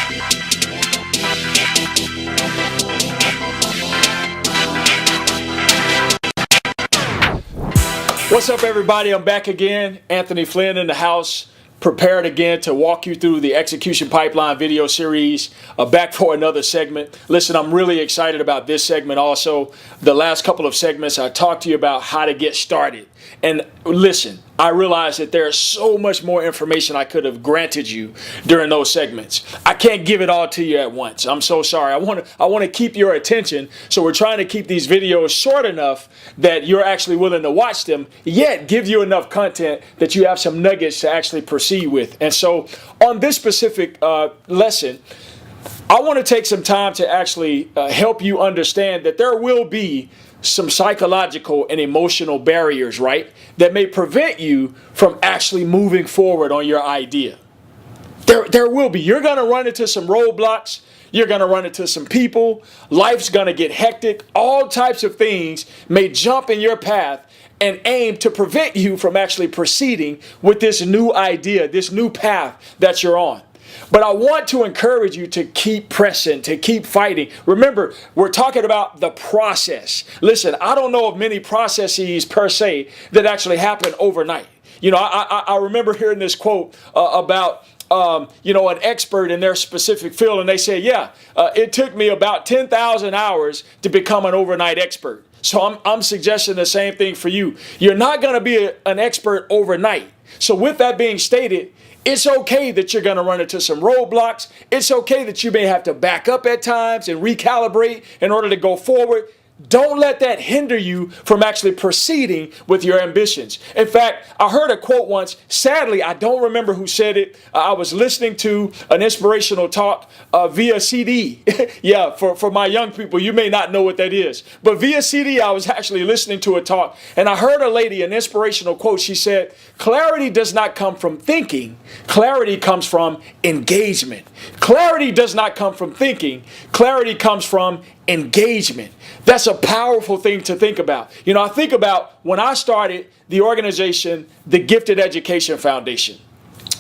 What's up, everybody? I'm back again. Anthony Flynn in the house, prepared again to walk you through the Execution Pipeline video series, back for another segment. Listen, I'm really excited about this segment also. The last couple of segments, I talked to you about how to get started. And listen, I realize that there's so much more information I could have granted you during those segments. I can't give it all to you at once. I'm so sorry. I want to keep your attention, so we're trying to keep these videos short enough that you're actually willing to watch them, yet give you enough content that you have some nuggets to actually proceed with. And so on this specific lesson, I want to take some time to actually help you understand that there will be some psychological and emotional barriers, right, that may prevent you from actually moving forward on your idea. There will be. You're going to run into some roadblocks. You're going to run into some people. Life's going to get hectic. All types of things may jump in your path and aim to prevent you from actually proceeding with this new idea, this new path that you're on. But I want to encourage you to keep pressing, to keep fighting. Remember, we're talking about the process. Listen, I don't know of many processes per se that actually happen overnight. You know, I remember hearing this quote about an expert in their specific field, and they say, it took me about 10,000 hours to become an overnight expert. So I'm suggesting the same thing for you. You're not going to be an expert overnight. So with that being stated, it's okay that you're going to run into some roadblocks. It's okay that you may have to back up at times and recalibrate in order to go forward. Don't let that hinder you from actually proceeding with your ambitions. In fact, I heard a quote once. Sadly, I don't remember who said it. I was listening to an inspirational talk via CD. Yeah, for my young people, you may not know what that is. But via CD, I was actually listening to a talk, and I heard a lady, an inspirational quote. She said, "Clarity does not come from thinking. Clarity comes from engagement." Clarity does not come from thinking. Clarity comes from engagement. That's a powerful thing to think about. You know, I think about when I started the organization, the Gifted Education Foundation.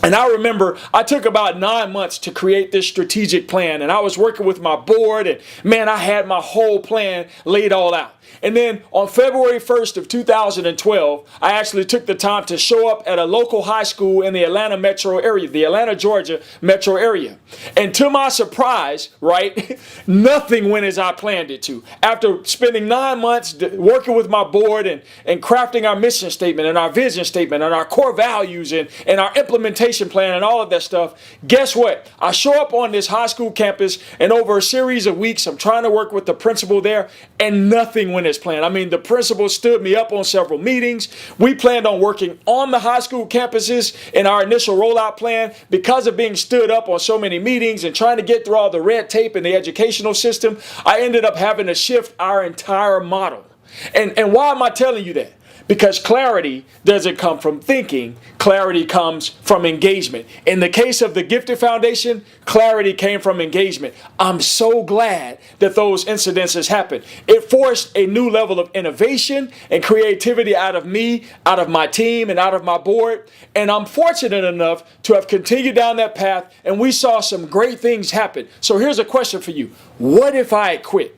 And I remember I took about 9 months to create this strategic plan, and I was working with my board, and man, I had my whole plan laid all out. And then on February 1st of 2012, I actually took the time to show up at a local high school in the Atlanta metro area, the Atlanta, Georgia metro area. And to my surprise, right, nothing went as I planned it to. After spending 9 months working with my board and crafting our mission statement and our vision statement and our core values and our implementation plan and all of that stuff, guess what? I show up on this high school campus, and over a series of weeks, I'm trying to work with the principal there, and nothing went as planned. I mean, the principal stood me up on several meetings. We planned on working on the high school campuses in our initial rollout plan. Because of being stood up on so many meetings and trying to get through all the red tape in the educational system, I ended up having to shift our entire model. And why am I telling you that? Because clarity doesn't come from thinking. Clarity comes from engagement. In the case of the Gifted Foundation, clarity came from engagement. I'm so glad that those incidences happened. It forced a new level of innovation and creativity out of me, out of my team, and out of my board. And I'm fortunate enough to have continued down that path, and we saw some great things happen. So here's a question for you. What if I had quit?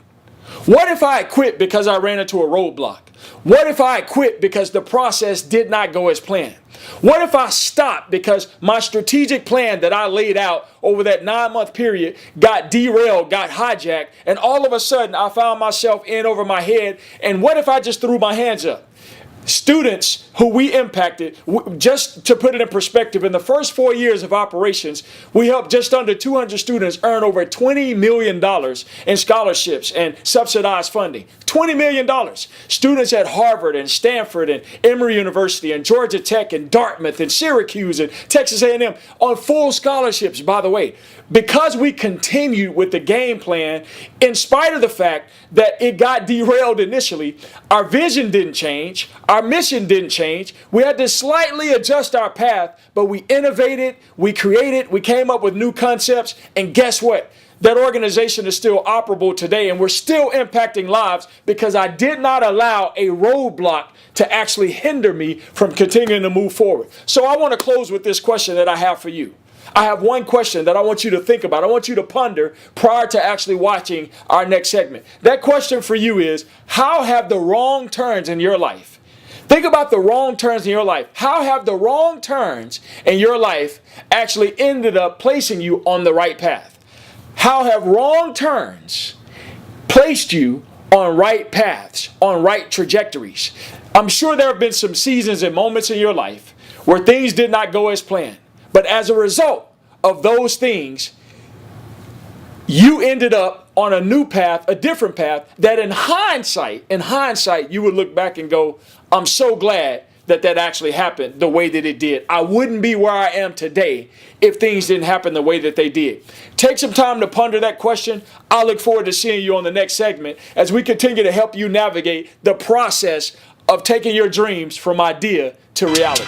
What if I had quit because I ran into a roadblock? What if I quit because the process did not go as planned? What if I stopped because my strategic plan that I laid out over that 9-month period got derailed, got hijacked, and all of a sudden I found myself in over my head? And what if I just threw my hands up? Students who we impacted, just to put it in perspective, in the first 4 years of operations, we helped just under 200 students earn over $20 million in scholarships and subsidized funding. $20 million. Students at Harvard and Stanford and Emory University and Georgia Tech and Dartmouth and Syracuse and Texas A&M on full scholarships, by the way, because we continued with the game plan in spite of the fact that it got derailed initially. Our vision didn't change. Our mission didn't change. We had to slightly adjust our path, but we innovated, we created, we came up with new concepts, and guess what? that organization is still operable today, and we're still impacting lives because I did not allow a roadblock to actually hinder me from continuing to move forward. So I want to close with this question that I have for you. I have one question that I want you to think about. I want you to ponder prior to actually watching our next segment. That question for you is, how have the wrong turns in your life? Think about the wrong turns in your life. How have the wrong turns in your life actually ended up placing you on the right path? How have wrong turns placed you on right paths, on right trajectories? I'm sure there have been some seasons and moments in your life where things did not go as planned. But as a result of those things, you ended up on a new path, a different path, that in hindsight, you would look back and go, I'm so glad that actually happened the way that it did. I wouldn't be where I am today if things didn't happen the way that they did. Take some time to ponder that question. I look forward to seeing you on the next segment as we continue to help you navigate the process of taking your dreams from idea to reality.